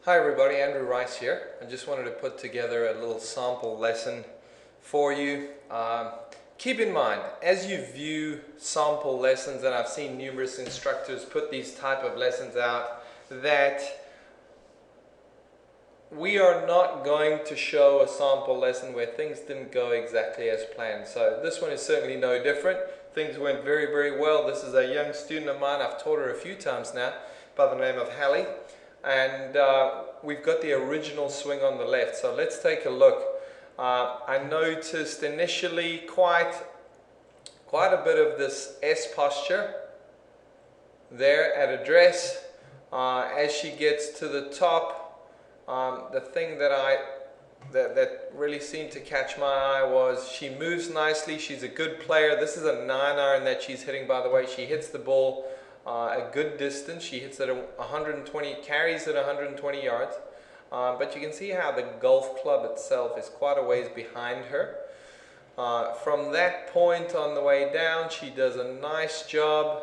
Hi everybody, Andrew Rice here. I just wanted to put together a little sample lesson for you. Keep in mind, as you view sample lessons, and I've seen numerous instructors put these type of lessons out, that we are not going to show a sample lesson where things didn't go exactly as planned. So this one is certainly no different. Things went very, very well. This is a young student of mine. I've taught her a few times now by the name of Hallie. And we've got the original swing on the left. So let's take a look. I noticed initially quite a bit of this S posture there at address. As she gets to the top, the thing that really seemed to catch my eye was she moves nicely. She's a good player. This is a 9-iron that she's hitting, by the way. She hits the ball a good distance. She hits it at 120, carries it 120 yards. But you can see how the golf club itself is quite a ways behind her. From that point on the way down, she does a nice job.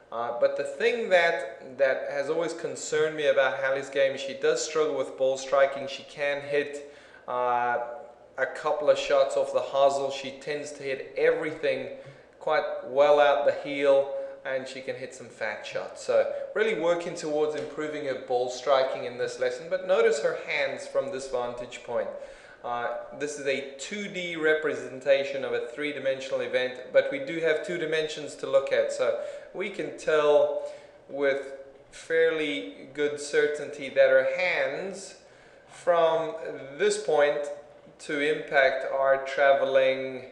But the thing that has always concerned me about Hallie's game is she does struggle with ball striking. She can hit a couple of shots off the hosel. She tends to hit everything quite well out the heel, and she can hit some fat shots. So really working towards improving her ball striking in this lesson. But notice her hands from this vantage point. This is a 2D representation of a three-dimensional event, but we do have 2 dimensions to look at. So we can tell with fairly good certainty that her hands from this point to impact are traveling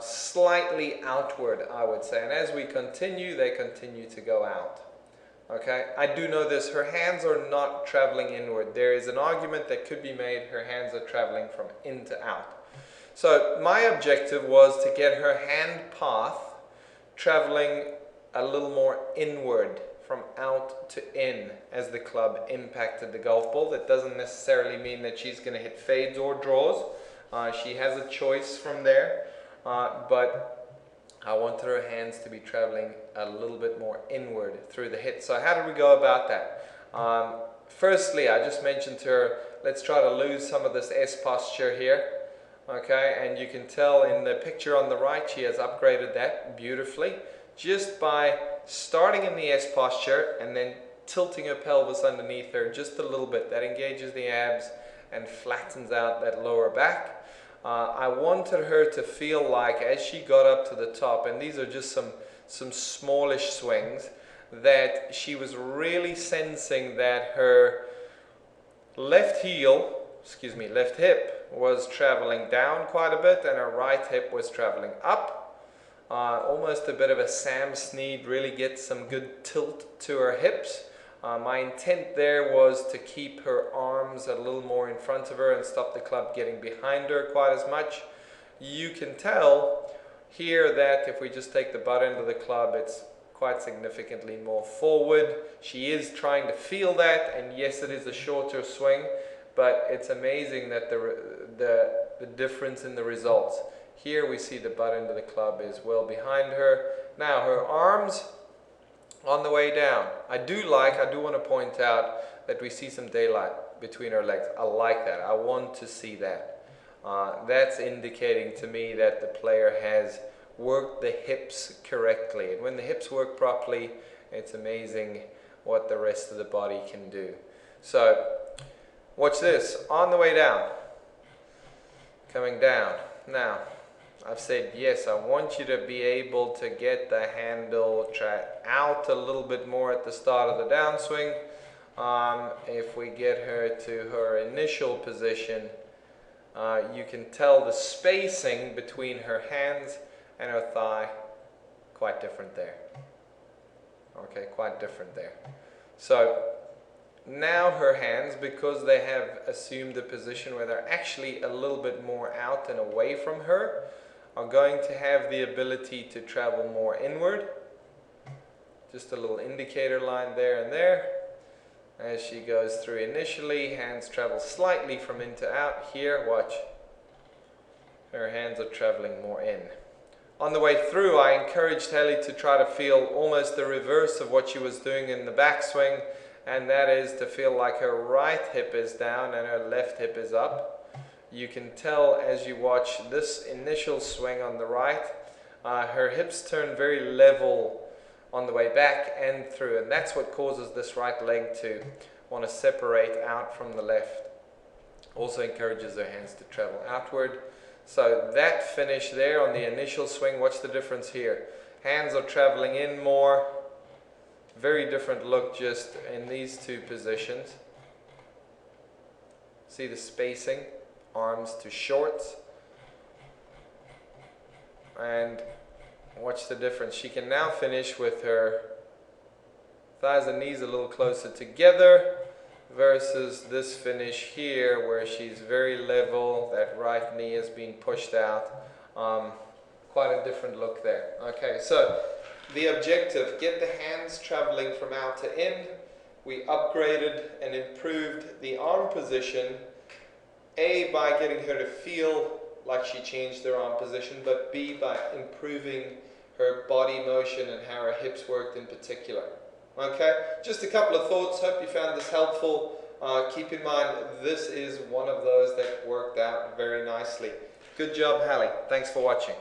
slightly outward, I would say. And as we continue, they continue to go out. Okay, I do know this, her hands are not traveling inward. There is an argument that could be made her hands are traveling from in to out. So my objective was to get her hand path traveling a little more inward, from out to in, as the club impacted the golf ball. That doesn't necessarily mean that she's going to hit fades or draws. She has a choice from there, but I wanted her hands to be traveling a little bit more inward through the hit. So how did we go about that? Firstly, I just mentioned to her, let's try to lose some of this S posture here. Okay, and you can tell in the picture on the right, she has upgraded that beautifully, just by starting in the S posture and then tilting her pelvis underneath her just a little bit. That engages the abs and flattens out that lower back. I wanted her to feel like as she got up to the top, and these are just some smallish swings, that she was really sensing that her left hip was traveling down quite a bit, and her right hip was traveling up. Almost a bit of a Sam Snead, really get some good tilt to her hips. My intent there was to keep her arms a little more in front of her and stop the club getting behind her quite as much. You can tell here that if we just take the butt end of the club, it's quite significantly more forward. She is trying to feel that, and yes, it is a shorter swing, but it's amazing that the difference in the results. Here we see the butt end of the club is well behind her. Now her arms on the way down. I do want to point out that we see some daylight between her legs. I like that. I want to see that. That's indicating to me that the player has worked the hips correctly. And when the hips work properly, it's amazing what the rest of the body can do. So, watch this. On the way down. Coming down. Now, I've said, yes, I want you to be able to get the handle out a little bit more at the start of the downswing. If we get her to her initial position, you can tell the spacing between her hands and her thigh, quite different there. Okay, quite different there. So now her hands, because they have assumed a position where they're actually a little bit more out and away from her, are going to have the ability to travel more inward. Just a little indicator line there and there. As she goes through initially, hands travel slightly from in to out. Here, watch. Her hands are traveling more in. On the way through, I encouraged Hallie to try to feel almost the reverse of what she was doing in the backswing, and that is to feel like her right hip is down and her left hip is up. You can tell as you watch this initial swing on the right, her hips turn very level on the way back and through, and that's what causes this right leg to want to separate out from the left. Also encourages her hands to travel outward. So that finish there on the initial swing, what's the difference here? Hands are traveling in more. Very different look just in these two positions. See the spacing, arms to shorts. And watch the difference. She can now finish with her thighs and knees a little closer together versus this finish here where she's very level, that right knee is being pushed out. Quite a different look there. Okay, so the objective, get the hands traveling from out to in. We upgraded and improved the arm position, A, by getting her to feel like she changed her arm position, but B, by improving her body motion and how her hips worked in particular. Okay, just a couple of thoughts. Hope you found this helpful. Keep in mind, this is one of those that worked out very nicely. Good job, Hallie. Thanks for watching.